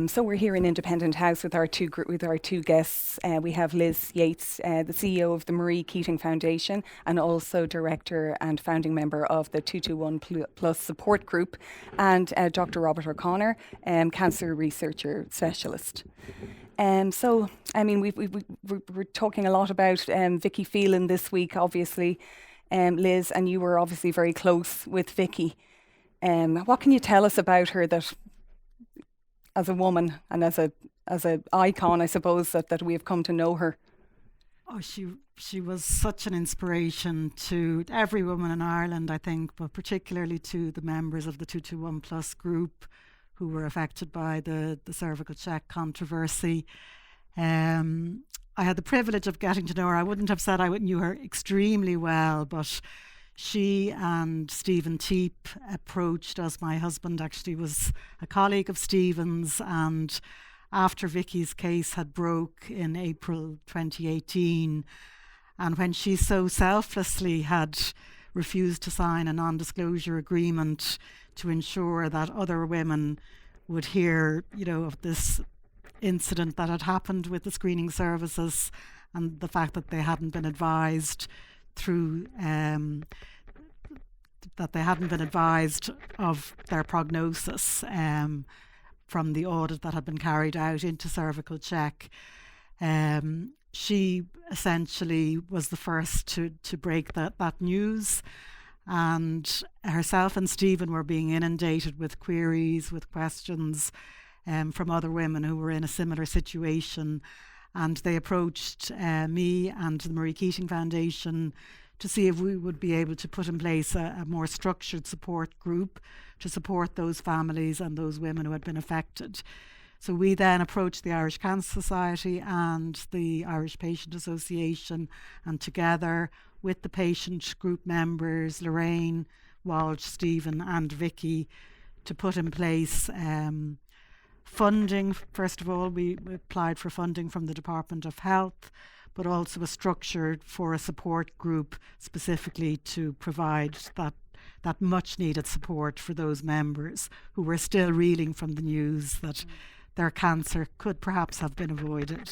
So we're here in Independent House with our two guests. We have Liz Yates, the CEO of the Marie Keating Foundation, and also director and founding member of the 221 Plus support group, and Dr. Robert O'Connor, cancer researcher specialist. So, I mean, we're talking a lot about Vicky Phelan this week, obviously, Liz, and you were obviously very close with Vicky. What can you tell us about her that, as a woman and as a icon, I suppose, that we have come to know her? Oh, she was such an inspiration to every woman in Ireland, I think, but particularly to the members of the 221 Plus group who were affected by the CervicalCheck controversy. I had the privilege of getting to know her. I wouldn't have said I knew her extremely well, but she and Stephen Teep approached us. My husband actually was a colleague of Stephen's, and after Vicky's case had broke in April 2018, and when she so selflessly had refused to sign a non-disclosure agreement to ensure that other women would hear, of this incident that had happened with the screening services and the fact that they hadn't been advised of their prognosis from the audit that had been carried out into CervicalCheck. She essentially was the first to break that news, and herself and Stephen were being inundated with queries, with questions from other women who were in a similar situation, and they approached me and the Marie Keating Foundation to see if we would be able to put in place a more structured support group to support those families and those women who had been affected. So we then approached the Irish Cancer Society and the Irish Patient Association, and together with the patient group members, Lorraine, Walsh, Stephen and Vicky, to put in place funding. First of all, we applied for funding from the Department of Health, but also a structure for a support group specifically to provide that much needed support for those members who were still reeling from the news that their cancer could perhaps have been avoided.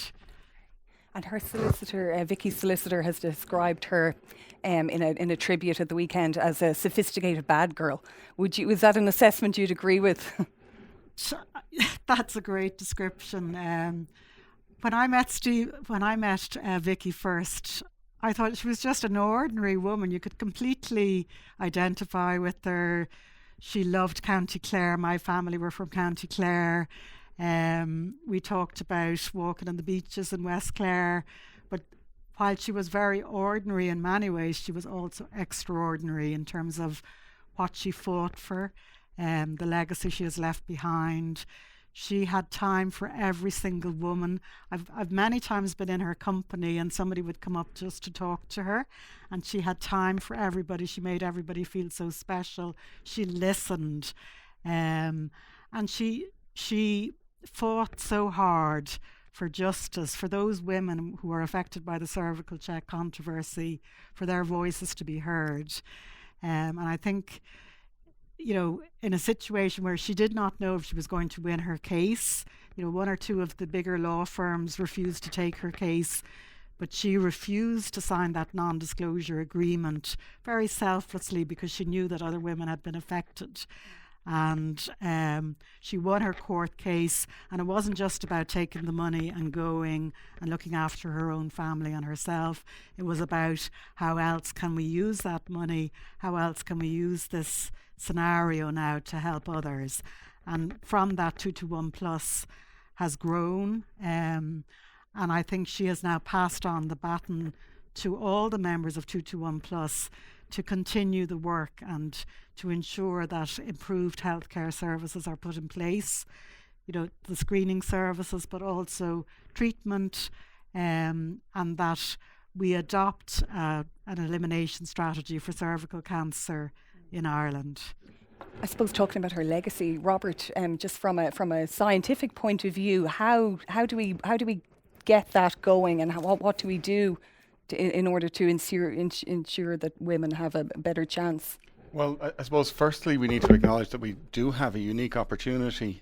And her solicitor, Vicky's solicitor, has described her in a tribute at the weekend as a sophisticated bad girl. Is that an assessment you'd agree with? That's a great description. When I met Vicky first, I thought she was just an ordinary woman. You could completely identify with her. She loved County Clare. My family were from County Clare. We talked about walking on the beaches in West Clare, but while she was very ordinary in many ways, she was also extraordinary in terms of what she fought for, the legacy she has left behind. She had time for every single woman. I've many times been in her company and somebody would come up just to talk to her, and she had time for everybody. She made everybody feel so special. She listened, and she fought so hard for justice, for those women who are affected by the CervicalCheck controversy, for their voices to be heard. And I think, in a situation where she did not know if she was going to win her case, one or two of the bigger law firms refused to take her case, but she refused to sign that non-disclosure agreement very selflessly because she knew that other women had been affected. And she won her court case, and it wasn't just about taking the money and going and looking after her own family and herself. It was about how else can we use that money, how else can we use this scenario now to help others. And from that, 221 Plus has grown, and I think she has now passed on the baton to all the members of 221 Plus to continue the work and to ensure that improved healthcare services are put in place, the screening services, but also treatment, and that we adopt an elimination strategy for cervical cancer in Ireland. I suppose talking about her legacy, Robert, just from a scientific point of view, how do we get that going, and what do we do in order to ensure that women have a better chance? Well, I suppose firstly we need to acknowledge that we do have a unique opportunity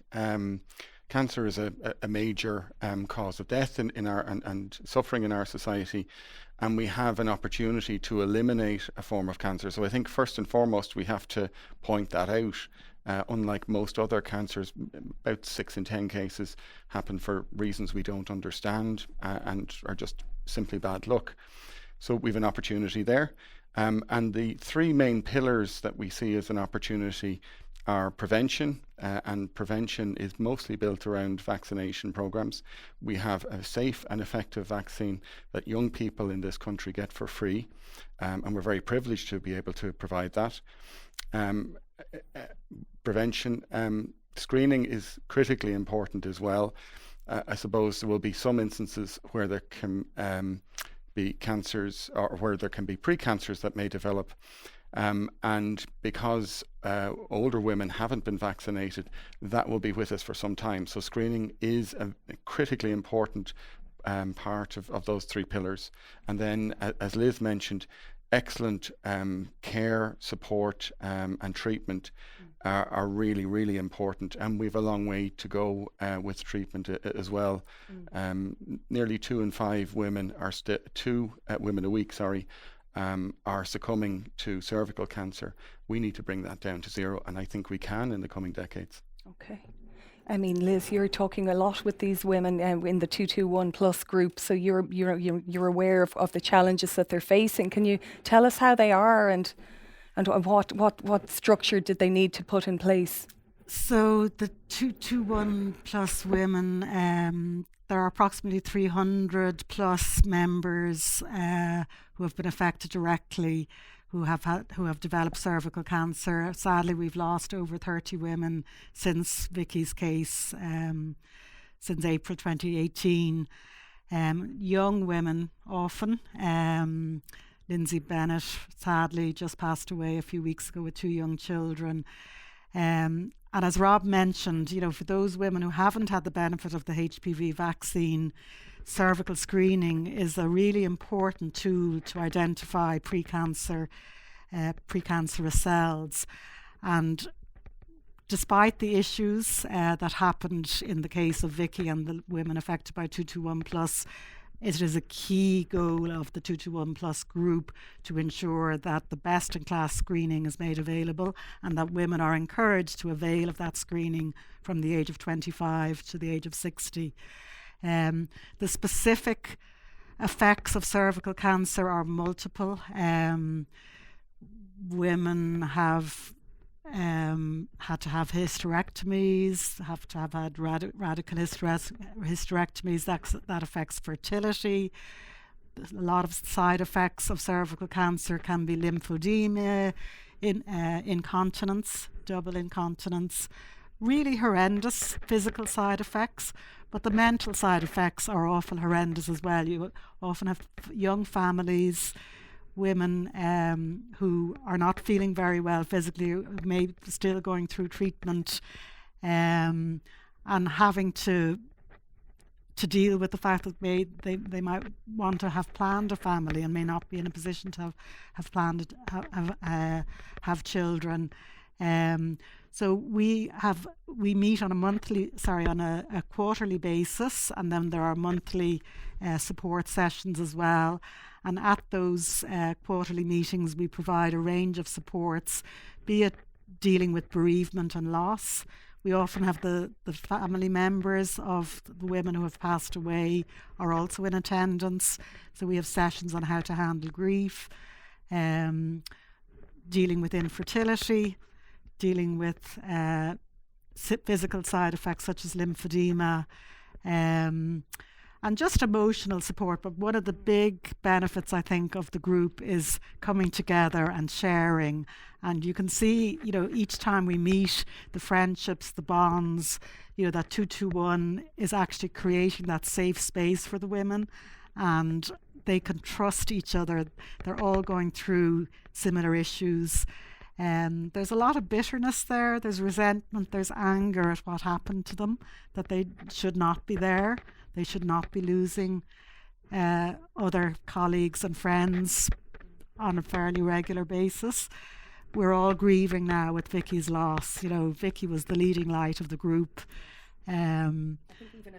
cancer is a major cause of death in our and suffering in our society, and we have an opportunity to eliminate a form of cancer. So I think first and foremost we have to point that out. Unlike most other cancers, about 6 in 10 cases happen for reasons we don't understand and are just simply bad luck. So we have an opportunity there. And the three main pillars that we see as an opportunity are prevention, and prevention is mostly built around vaccination programs. We have a safe and effective vaccine that young people in this country get for free, and we're very privileged to be able to provide that. Prevention, screening is critically important as well. I suppose there will be some instances where there can be cancers, or where there can be precancers that may develop. And because older women haven't been vaccinated, that will be with us for some time. So screening is a critically important part of those three pillars. And then, as Liz mentioned, excellent care, support and treatment are really, really important. And we have a long way to go with treatment as well. Nearly 2 in 5 women are 2 women a week, are succumbing to cervical cancer. We need to bring that down to 0, and I think we can in the coming decades. Okay. I mean, Liz, you're talking a lot with these women in the 221 plus group, so you're aware of the challenges that they're facing. Can you tell us how they are and what structure did they need to put in place? So the 221 plus women, there are approximately 300 plus members who have been affected directly, who have developed cervical cancer. Sadly, we've lost over 30 women since Vicky's case, since April 2018. Young women often. Lindsay Bennett sadly just passed away a few weeks ago with 2 young children. And as Rob mentioned, for those women who haven't had the benefit of the HPV vaccine, cervical screening is a really important tool to identify precancerous cells. And despite the issues that happened in the case of Vicky and the women affected by 221 plus, it is a key goal of the 221 plus group to ensure that the best-in-class screening is made available and that women are encouraged to avail of that screening from the age of 25 to the age of 60. The specific effects of cervical cancer are multiple. Women have had to have hysterectomies, have to have had radical hysterectomies. That affects fertility. A lot of side effects of cervical cancer can be lymphedema, incontinence, double incontinence, really horrendous physical side effects, but the mental side effects are often horrendous as well. You often have young families, women who are not feeling very well physically, may still going through treatment, and having to deal with the fact that they might want to have planned a family and may not be in a position to have children. So we meet on a quarterly basis, and then there are monthly support sessions as well. And at those quarterly meetings, we provide a range of supports, be it dealing with bereavement and loss. We often have the family members of the women who have passed away are also in attendance. So we have sessions on how to handle grief, dealing with infertility, dealing with physical side effects such as lymphedema, and just emotional support. But one of the big benefits, I think, of the group is coming together and sharing. And you can see, each time we meet, the friendships, the bonds, that 221 is actually creating that safe space for the women, and they can trust each other. They're all going through similar issues. There's a lot of bitterness there, there's resentment, there's anger at what happened to them, that they should not be there. They should not be losing other colleagues and friends on a fairly regular basis. We're all grieving now with Vicky's loss. Vicky was the leading light of the group. I think even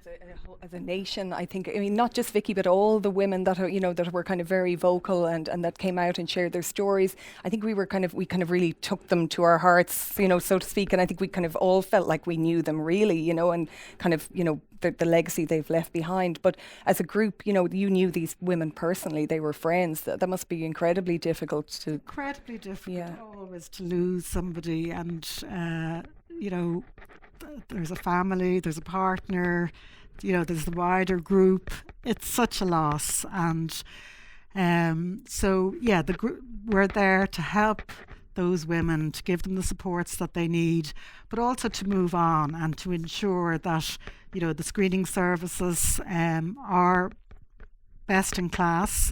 as a nation, I mean, not just Vicky, but all the women that are, that were kind of very vocal and that came out and shared their stories. I think we kind of really took them to our hearts, so to speak. And I think we kind of all felt like we knew them really, and kind of, the legacy they've left behind. But as a group, you knew these women personally, they were friends. That must be incredibly difficult to... Incredibly difficult always to lose somebody, and, there's a family, there's a partner, there's the wider group. It's such a loss. And the group, we're there to help those women, to give them the supports that they need, but also to move on and to ensure that, the screening services are best in class.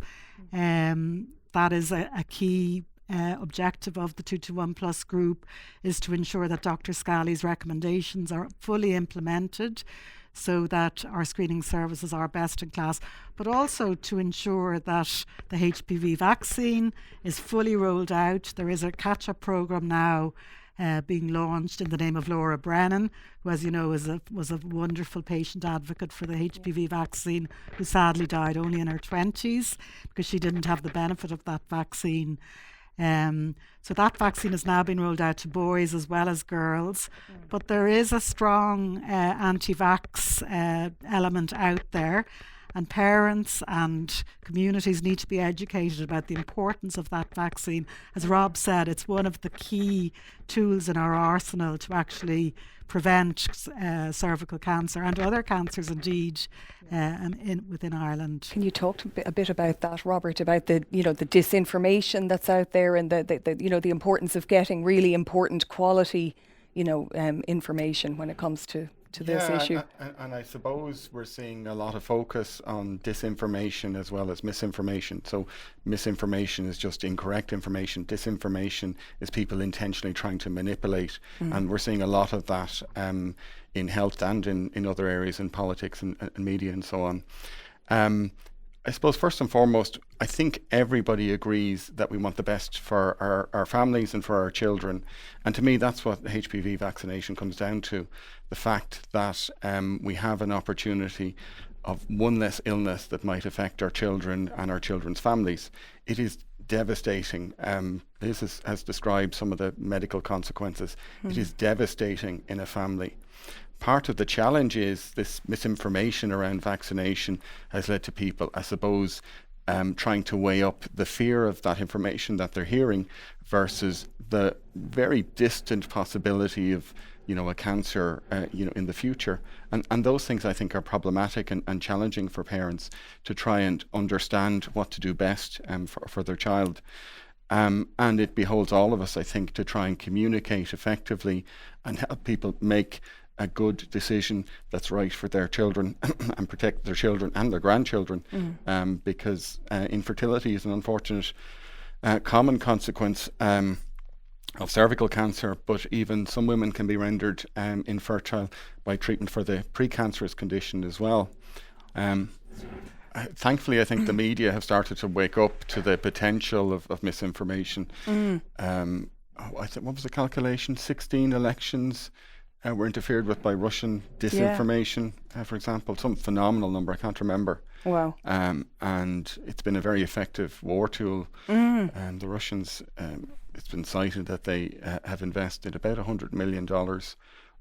That is a key objective of the 221 Plus group, is to ensure that Dr. Scali's recommendations are fully implemented so that our screening services are best in class, but also to ensure that the HPV vaccine is fully rolled out. There is a catch-up programme now being launched in the name of Laura Brennan, who, as you know, was a wonderful patient advocate for the HPV vaccine, who sadly died only in her 20s because she didn't have the benefit of that vaccine. So that vaccine has now been rolled out to boys as well as girls, but there is a strong anti-vax element out there, and parents and communities need to be educated about the importance of that vaccine. As Rob said, it's one of the key tools in our arsenal to actually prevent cervical cancer and other cancers indeed within Ireland. Can you talk a bit about that, Robert, about the the disinformation that's out there, and the importance of getting really important quality information when it comes to this issue? And I suppose we're seeing a lot of focus on disinformation as well as misinformation. So misinformation is just incorrect information. Disinformation is people intentionally trying to manipulate. And we're seeing a lot of that in health and in other areas, in politics and media and so on. I suppose first and foremost, I think everybody agrees that we want the best for our families and for our children. And to me, that's what HPV vaccination comes down to. The fact that we have an opportunity of one less illness that might affect our children and our children's families. It is devastating. Liz has described some of the medical consequences. It is devastating in a family. Part of the challenge is this misinformation around vaccination has led to people, I suppose, trying to weigh up the fear of that information that they're hearing versus the very distant possibility of, a cancer, in the future. And those things I think are problematic and challenging for parents to try and understand what to do best for their child. And it beholds all of us, I think, to try and communicate effectively and help people make a good decision that's right for their children and protect their children and their grandchildren, because infertility is an unfortunate common consequence of cervical cancer, but even some women can be rendered infertile by treatment for the precancerous condition as well. Thankfully, I think the media have started to wake up to the potential of misinformation. What was the calculation? 16 elections were interfered with by Russian disinformation, for example. Some phenomenal number, I can't remember. Wow. And it's been a very effective war tool. The Russians, it's been cited that they have invested about $100 million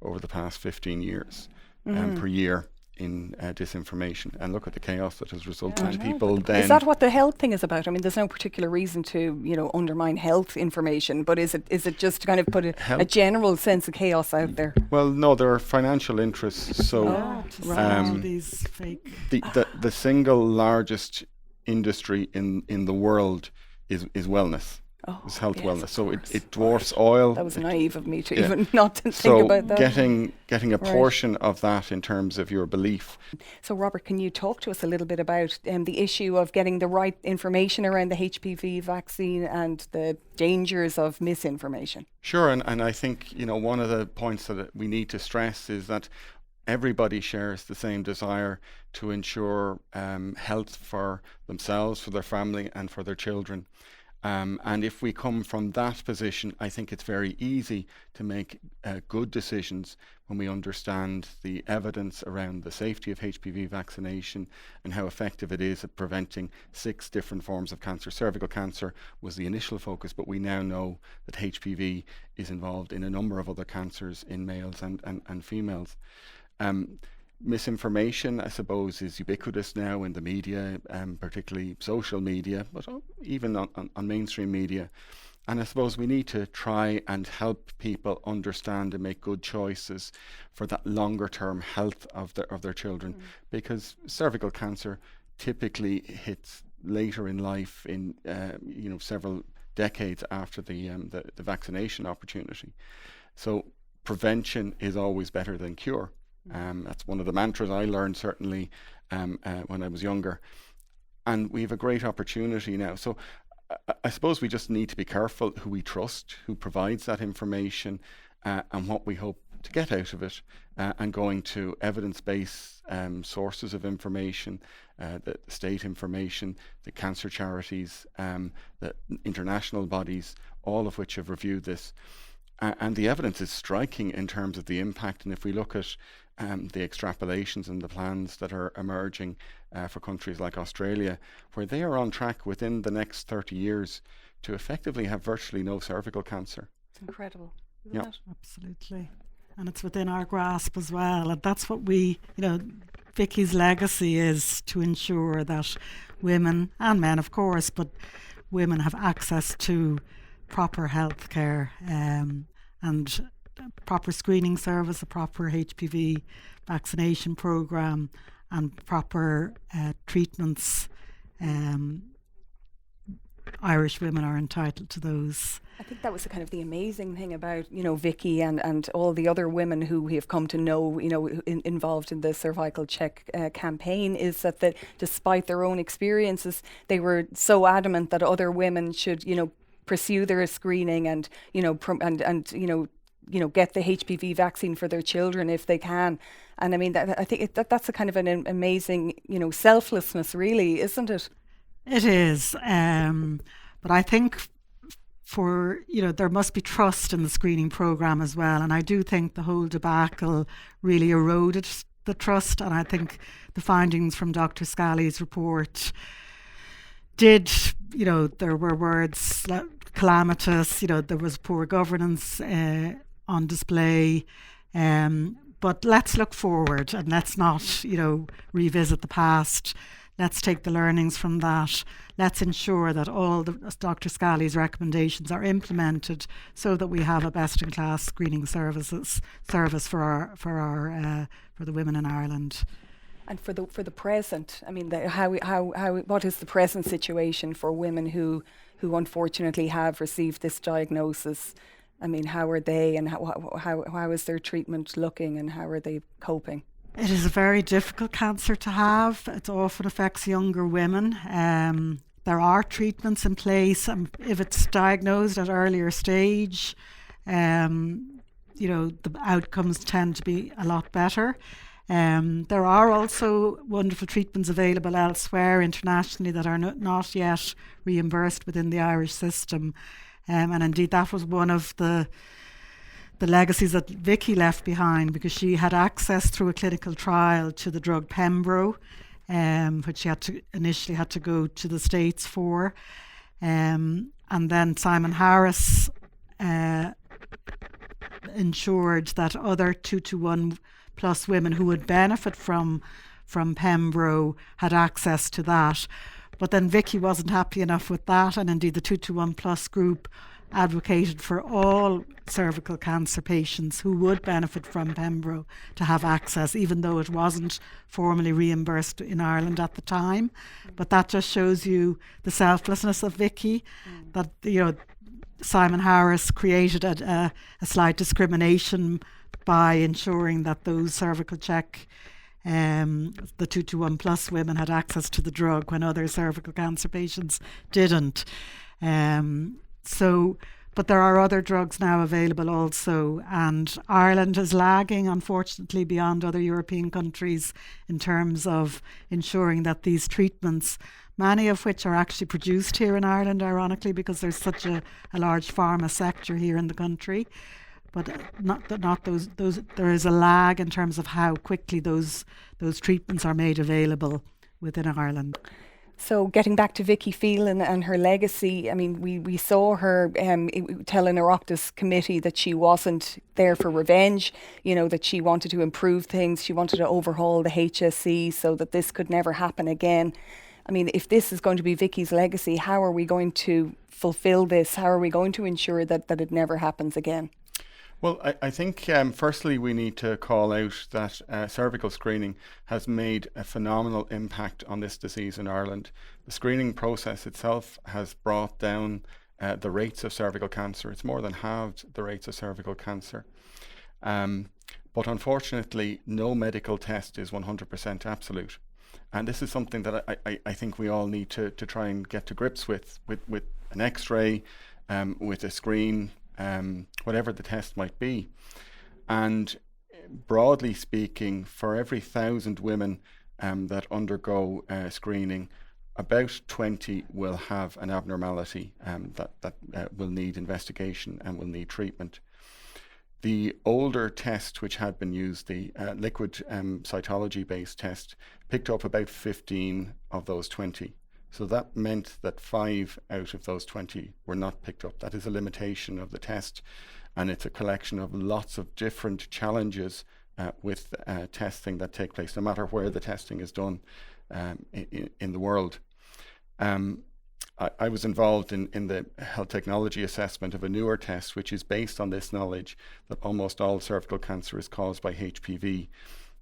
over the past 15 years per year in disinformation, and look at the chaos that has resulted in people then... Is that what the health thing is about? I mean, there's no particular reason to, undermine health information, but is it just to kind of put a general sense of chaos out there? Well, no, there are financial interests. So these fake... the single largest industry in the world is wellness. It's health wellness. So it dwarfs oil. That was naive of me to even not to think about that. Getting a portion of that in terms of your belief. So Robert, can you talk to us a little bit about the issue of getting the right information around the HPV vaccine and the dangers of misinformation? Sure, and I think one of the points that we need to stress is that everybody shares the same desire to ensure health for themselves, for their family and for their children. And if we come from that position, I think it's very easy to make good decisions when we understand the evidence around the safety of HPV vaccination and how effective it is at preventing 6 different forms of cancer. Cervical cancer was the initial focus, but we now know that HPV is involved in a number of other cancers in males and females. Misinformation, I suppose, is ubiquitous now in the media, particularly social media, but even on mainstream media. And I suppose we need to try and help people understand and make good choices for that longer term health of their children, because cervical cancer typically hits later in life, in several decades after the vaccination opportunity. So prevention is always better than cure. That's one of the mantras I learned, certainly, when I was younger. And we have a great opportunity now. So I suppose we just need to be careful who we trust, who provides that information, and what we hope to get out of it, and going to evidence-based sources of information, the state information, the cancer charities, the international bodies, all of which have reviewed this. And the evidence is striking in terms of the impact. And if we look at the extrapolations and the plans that are emerging for countries like Australia, where they are on track within the next 30 years to effectively have virtually no cervical cancer. It's incredible, isn't Yeah. it? Absolutely. And it's within our grasp as well. And that's what Vicky's legacy is, to ensure that women, and men of course, but women have access to proper health care, and proper screening service, a proper HPV vaccination programme, and proper treatments. Irish women are entitled to those. I think that was the kind of the amazing thing about, Vicky and all the other women who we have come to know, involved in the CervicalCheck campaign, is that despite their own experiences, they were so adamant that other women should, pursue their screening and, get the HPV vaccine for their children if they can. And I mean, I think that's a kind of an amazing, selflessness, really, isn't it? It is. But I think there must be trust in the screening programme as well. And I do think the whole debacle really eroded the trust. And I think the findings from Dr. Scali's report did, there were words calamitous, there was poor governance on display. But let's look forward and let's not, revisit the past. Let's take the learnings from that. Let's ensure that all Dr. Scali's recommendations are implemented so that we have a best-in-class screening service for the women in Ireland. And for the present, I mean, what is the present situation for women who unfortunately have received this diagnosis? I mean, how are they, and how is their treatment looking, and how are they coping? It is a very difficult cancer to have. It often affects younger women. There are treatments in place, and if it's diagnosed at earlier stage, the outcomes tend to be a lot better. There are also wonderful treatments available elsewhere internationally that are not yet reimbursed within the Irish system. And indeed, that was one of the legacies that Vicky left behind, because she had access through a clinical trial to the drug Pembro, which she initially had to go to the States for. And then Simon Harris ensured that other 2-to-1 plus women who would benefit from Pembro had access to that. But then Vicky wasn't happy enough with that, and indeed the 2-to-1 plus group advocated for all cervical cancer patients who would benefit from Pembro to have access, even though it wasn't formally reimbursed in Ireland at the time. But that just shows you the selflessness of Vicky, that Simon Harris created a slight discrimination by ensuring that those CervicalCheck, the 2-to-1 plus women, had access to the drug when other cervical cancer patients didn't. But But there are other drugs now available also, and Ireland is lagging, unfortunately, beyond other European countries in terms of ensuring that these treatments, many of which are actually produced here in Ireland, ironically, because there's such a large pharma sector here in the country. But not those. There is a lag in terms of how quickly those treatments are made available within Ireland. So getting back to Vicky Phelan and her legacy, I mean, we saw her tell an Oireachtas committee that she wasn't there for revenge, that she wanted to improve things, she wanted to overhaul the HSE so that this could never happen again. I mean, if this is going to be Vicky's legacy, how are we going to fulfil this? How are we going to ensure that it never happens again? Well, I think firstly we need to call out that cervical screening has made a phenomenal impact on this disease in Ireland. The screening process itself has brought down the rates of cervical cancer. It's more than halved the rates of cervical cancer. But unfortunately, no medical test is 100% absolute. And this is something that I think we all need to try and get to grips with an X-ray, with a screen, whatever the test might be. And broadly speaking, for every 1,000 women that undergo screening, about 20 will have an abnormality that will need investigation and will need treatment. The older test which had been used, the liquid cytology-based test, picked up about 15 of those 20. So that meant that 5 out of those 20 were not picked up. That is a limitation of the test, and it's a collection of lots of different challenges with testing that take place, no matter where the testing is done in the world. I was involved in the health technology assessment of a newer test, which is based on this knowledge that almost all cervical cancer is caused by HPV,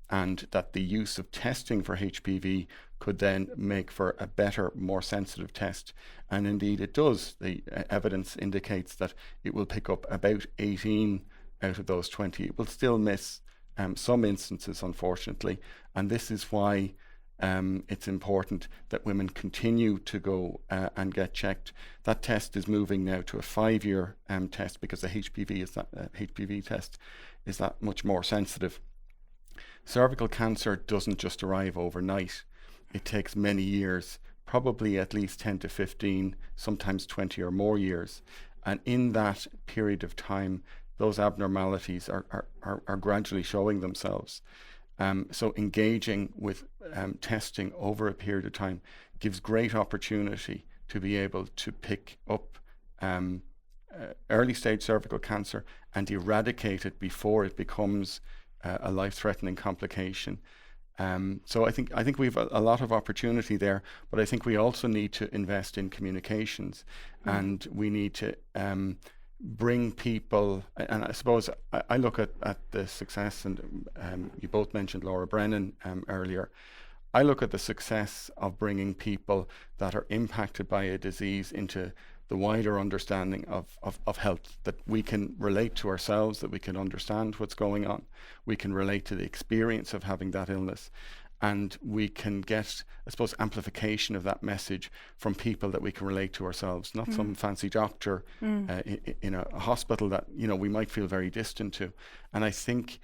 and that the use of testing for HPV could then make for a better, more sensitive test. And indeed it does. The evidence indicates that it will pick up about 18 out of those 20. It will still miss some instances, unfortunately, and this is why it's important that women continue to go and get checked. That test is moving now to a 5-year test, because the HPV test is that much more sensitive. Cervical cancer doesn't just arrive overnight. It takes many years, probably at least 10 to 15, sometimes 20 or more years. And in that period of time, those abnormalities are gradually showing themselves. So engaging with testing over a period of time gives great opportunity to be able to pick up early stage cervical cancer and eradicate it before it becomes a life-threatening complication. So I think we have a lot of opportunity there, but I think we also need to invest in communications, and we need to bring people, and I suppose I look at the success, and you both mentioned Laura Brennan earlier. I look at the success of bringing people that are impacted by a disease into the wider understanding of health, that we can relate to ourselves, that we can understand what's going on, we can relate to the experience of having that illness, and we can get, I suppose, amplification of that message from people that we can relate to ourselves, not some fancy doctor in a hospital that we might feel very distant to. And I think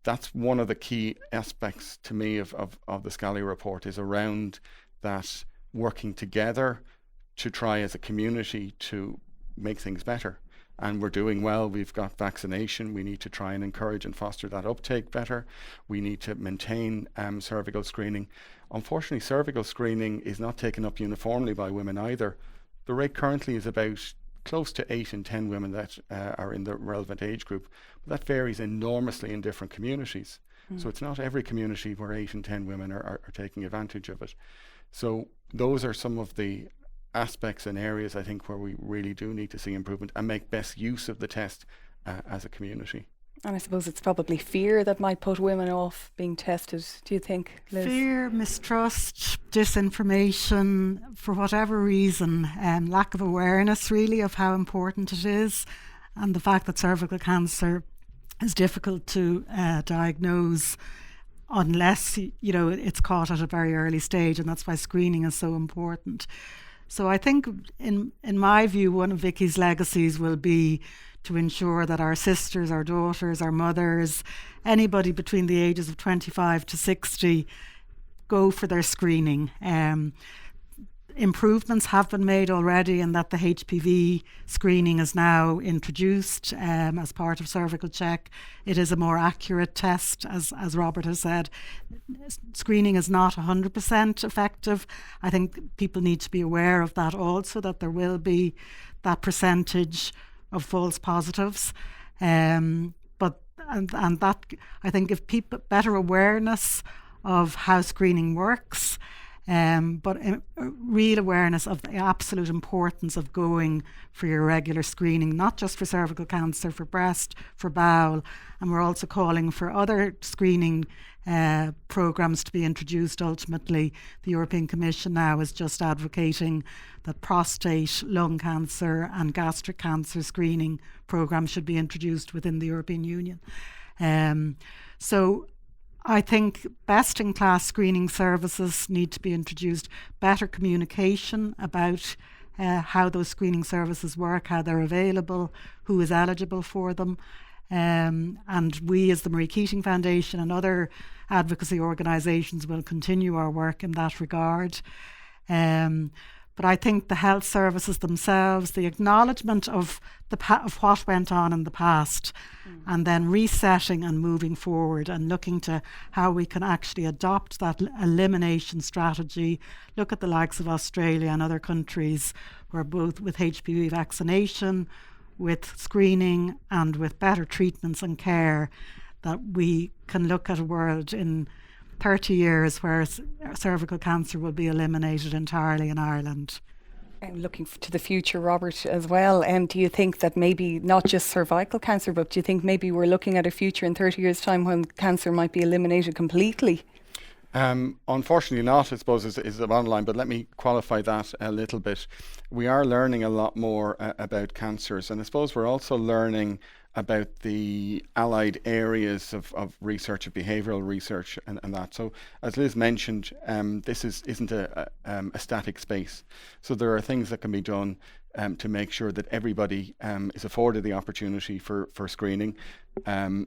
that's one of the key aspects to me of the Scally report, is around that working together to try as a community to make things better. And we're doing well. We've got vaccination. We need to try and encourage and foster that uptake better. We need to maintain cervical screening. Unfortunately, cervical screening is not taken up uniformly by women either. The rate currently is about close to 8 in 10 women that are in the relevant age group. But that varies enormously in different communities. So it's not every community where 8 in 10 women are taking advantage of it. So those are some of the aspects and areas, I think, where we really do need to see improvement and make best use of the test as a community. And I suppose it's probably fear that might put women off being tested. Do you think, Liz? Fear, mistrust, disinformation, for whatever reason, lack of awareness really of how important it is, and the fact that cervical cancer is difficult to diagnose unless it's caught at a very early stage, and that's why screening is so important. So I think, in my view, one of Vicky's legacies will be to ensure that our sisters, our daughters, our mothers, anybody between the ages of 25 to 60 go for their screening. Improvements have been made already in that the HPV screening is now introduced as part of CervicalCheck. It is a more accurate test, as Robert has said. Screening is not 100% effective. I think people need to be aware of that also, that there will be that percentage of false positives. But that, I think, if people better awareness of how screening works, but real awareness of the absolute importance of going for your regular screening, not just for cervical cancer, for breast, for bowel. And we're also calling for other screening programmes to be introduced. Ultimately, the European Commission now is just advocating that prostate, lung cancer and gastric cancer screening programmes should be introduced within the European Union. So I think best-in-class screening services need to be introduced, better communication about how those screening services work, how they're available, who is eligible for them. And we, as the Marie Keating Foundation and other advocacy organisations, will continue our work in that regard. But I think the health services themselves, the acknowledgement of of what went on in the past, and then resetting and moving forward and looking to how we can actually adopt that elimination strategy. Look at the likes of Australia and other countries where both with HPV vaccination, with screening and with better treatments and care, that we can look at a world in 30 years where cervical cancer will be eliminated entirely in Ireland. And looking to the future, Robert, as well, do you think that maybe not just cervical cancer, but do you think maybe we're looking at a future in 30 years' time when cancer might be eliminated completely? Unfortunately not, I suppose, is the bottom line, but let me qualify that a little bit. We are learning a lot more about cancers, and I suppose we're also learning about the allied areas of research, of behavioural research and that. So as Liz mentioned, this isn't a static space. So there are things that can be done to make sure that everybody is afforded the opportunity for screening.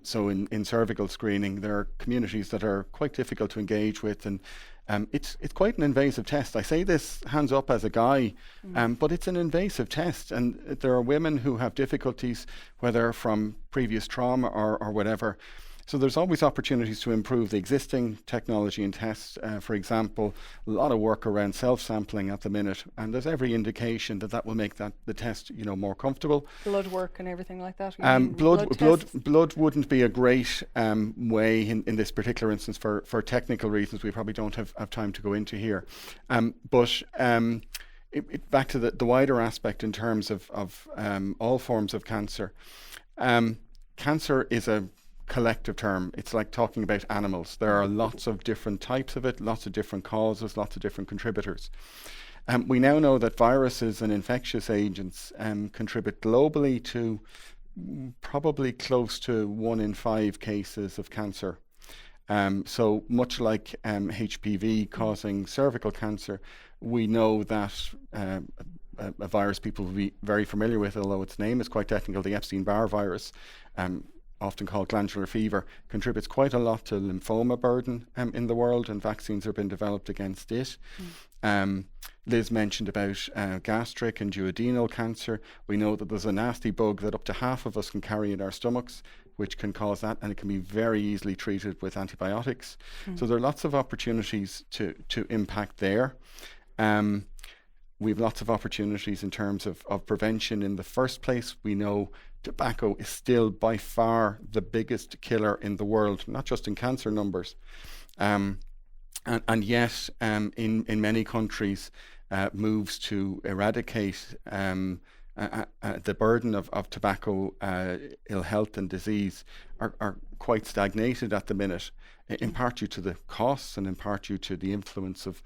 So in cervical screening, there are communities that are quite difficult to engage with, and it's quite an invasive test. I say this hands up as a guy, but it's an invasive test, and there are women who have difficulties, whether from previous trauma or whatever. So there's always opportunities to improve the existing technology and tests. For example, a lot of work around self-sampling at the minute, and there's every indication that will make the test, more comfortable. Blood work and everything like that. Blood wouldn't be a great way in this particular instance for technical reasons we probably don't have time to go into here. But back to the wider aspect in terms of all forms of cancer. Cancer is a collective term. It's like talking about animals. There are lots of different types of it, lots of different causes, lots of different contributors. We now know that viruses and infectious agents contribute globally to probably close to 1 in 5 cases of cancer. So much like HPV causing cervical cancer, we know that a virus people will be very familiar with, although its name is quite technical, the Epstein-Barr virus, often called glandular fever, contributes quite a lot to lymphoma burden in the world, and vaccines have been developed against it. Liz mentioned about gastric and duodenal cancer. We know that there's a nasty bug that up to half of us can carry in our stomachs, which can cause that, and it can be very easily treated with antibiotics. So there are lots of opportunities to impact there. We have lots of opportunities in terms of prevention. In the first place, we know tobacco is still by far the biggest killer in the world, not just in cancer numbers. And yet, in many countries, moves to eradicate the burden of tobacco ill health and disease are quite stagnated at the minute, in part due to the costs and in part due to the influence of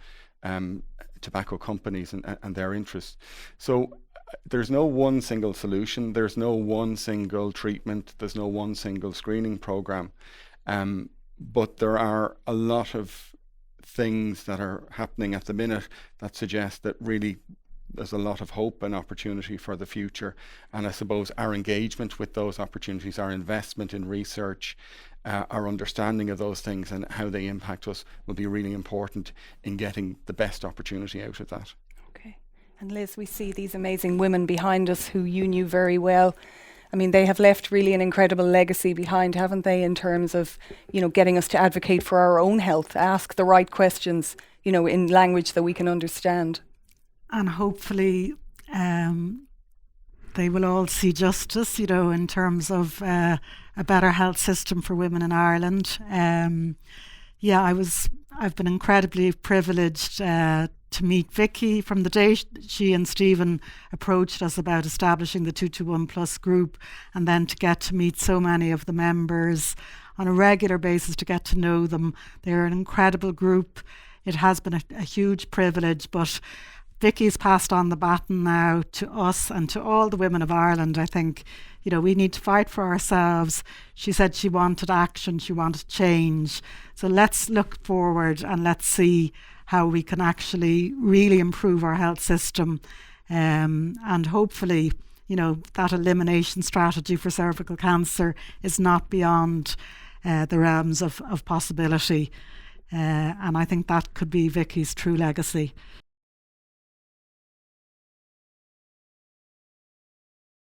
tobacco companies and their interests. So there's no one single solution, there's no one single treatment, there's no one single screening program, but there are a lot of things that are happening at the minute that suggest that really there's a lot of hope and opportunity for the future. And I suppose our engagement with those opportunities, our investment in research, our understanding of those things and how they impact us will be really important in getting the best opportunity out of that. Okay. And Liz, we see these amazing women behind us who you knew very well. I mean, they have left really an incredible legacy behind, haven't they, in terms of, getting us to advocate for our own health, ask the right questions, in language that we can understand. And hopefully they will all see justice, in terms of a better health system for women in Ireland. I've been incredibly privileged to meet Vicky from the day she and Stephen approached us about establishing the 221 Plus group, and then to get to meet so many of the members on a regular basis, to get to know them. They're an incredible group. It has been a huge privilege, but Vicky's passed on the baton now to us and to all the women of Ireland. I think, we need to fight for ourselves. She said she wanted action, she wanted change. So let's look forward and let's see how we can actually really improve our health system. And hopefully, that elimination strategy for cervical cancer is not beyond the realms of possibility. And I think that could be Vicky's true legacy.